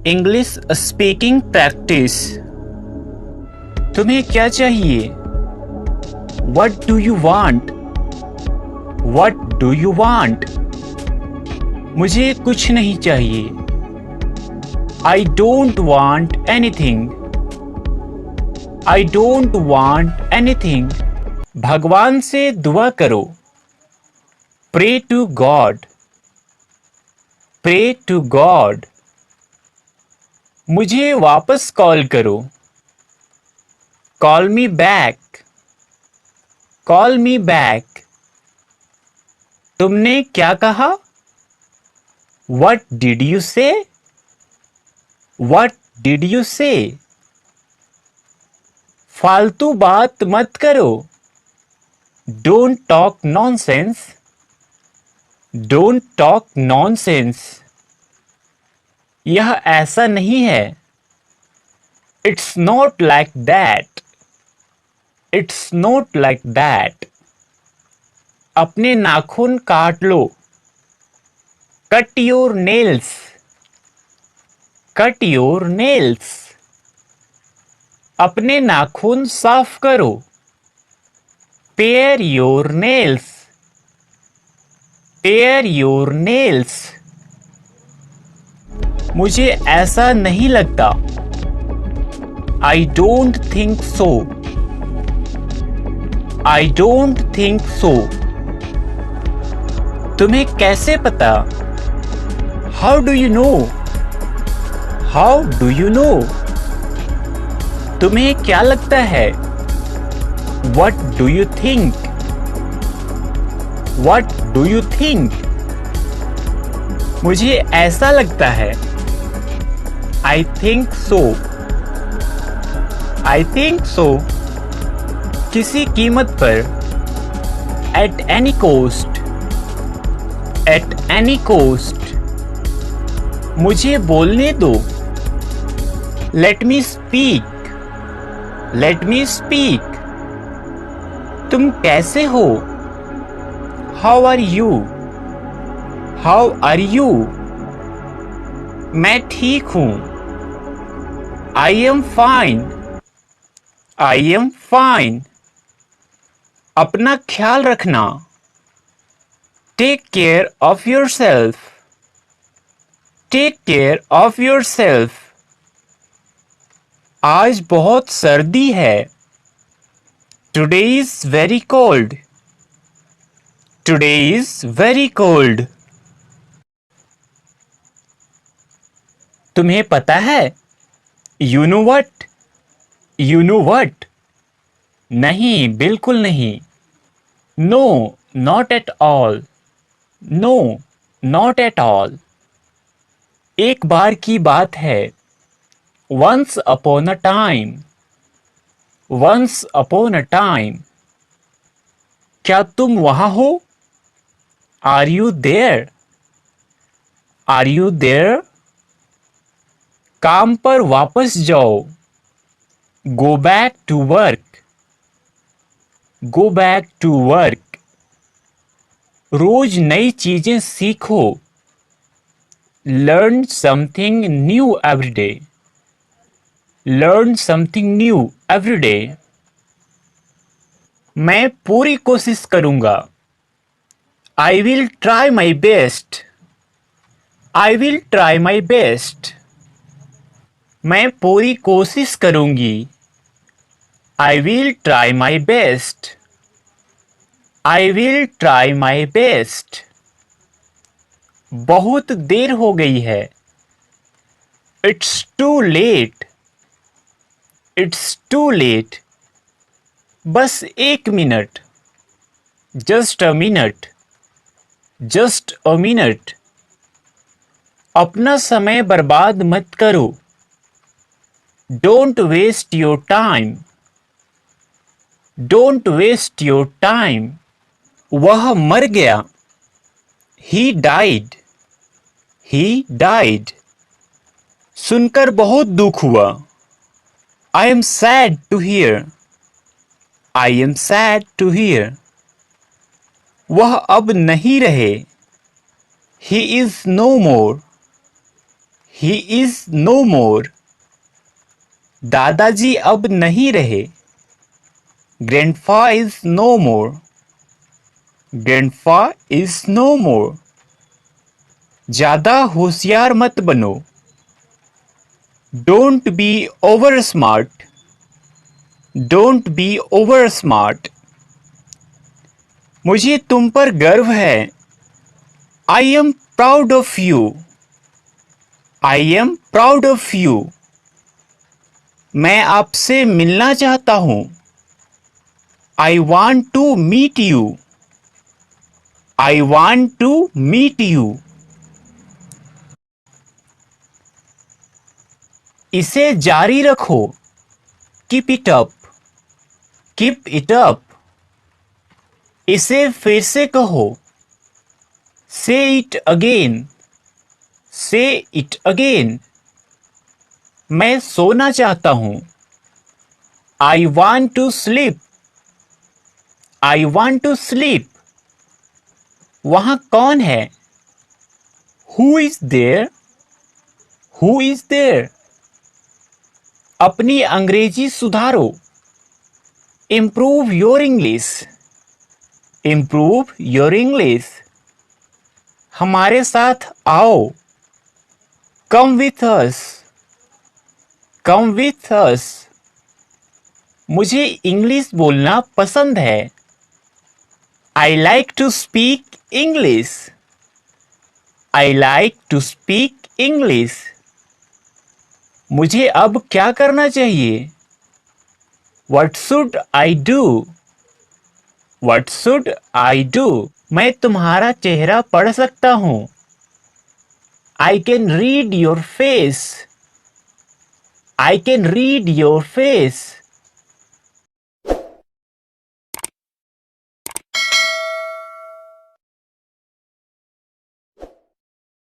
English speaking practice. तुम्हें क्या चाहिए? What do you want? What do you want? मुझे कुछ नहीं चाहिए। I don't want anything. I don't want anything. भगवान से दुआ करो। Pray to God. Pray to God. मुझे वापस कॉल करो। Call me back. Call me back. तुमने क्या कहा? What did you say? What did you say? फालतू बात मत करो। Don't talk nonsense. Don't talk nonsense. यह ऐसा नहीं है। It's not like that. It's not like that. अपने नाखून काट लो। Cut your nails. Cut your nails. अपने नाखून साफ करो। Pare your nails. Pare your nails. मुझे ऐसा नहीं लगता। I don't think so. I don't think so. तुम्हें कैसे पता? How do you know? How do you know? तुम्हें क्या लगता है? What do you think? What do you think? मुझे ऐसा लगता है। I think so. I think so. किसी कीमत पर। At any cost. At any cost. मुझे बोलने दो। Let me speak. Let me speak. तुम कैसे हो? How are you? How are you? मैं ठीक हूँ। I am fine. I am fine. अपना ख्याल रखना। Take care of yourself. Take care of yourself. आज बहुत सर्दी है। Today is very cold. Today is very cold. तुम्हें पता है? You know what? You know what? नहीं, बिल्कुल नहीं। No, not at all. No, not at all. एक बार की बात है। Once upon a time. Once upon a time. क्या तुम वहां हो? Are you there? Are you there? काम पर वापस जाओ। Go back to work. Go back to work. रोज नई चीजें सीखो। Learn something new every day. Learn something new every day. मैं पूरी कोशिश करूंगा। I will try my best. I will try my best. मैं पूरी कोशिश करूंगी। I will try my best. I will try my best. बहुत देर हो गई है। It's too late. It's too late. बस एक minute. Just a minute. Just a minute. अपना समय बर्बाद मत करो। Don't waste your time. Don't waste your time. वह मर गया। He died. He died. सुनकर बहुत दुख हुआ। I am sad to hear. I am sad to hear. वह अब नहीं रहे। He is no more. He is no more. दादाजी अब नहीं रहे। Grandpa is no more. Grandpa is no more. ज्यादा होशियार मत बनो। Don't be over smart. Don't be over smart. मुझे तुम पर गर्व है। I am proud of you. I am proud of you. मैं आपसे मिलना चाहता हूं। I want to meet you. I want to meet you. इसे जारी रखो। Keep it up. Keep it up. इसे फिर से कहो। Say it again. Say it again. मैं सोना चाहता हूं। I want to sleep. I want to sleep. वहां कौन है? Who is there? Who is there? अपनी अंग्रेजी सुधारो। Improve your English. Improve your English. हमारे साथ आओ। Come with us. Come with us. मुझे इंग्लिश बोलना पसंद है। I like to speak English. I like to speak English. मुझे अब क्या करना चाहिए? What should I do? What should I do? मैं तुम्हारा चेहरा पढ़ सकता हूं। I can read your face. I can read your face.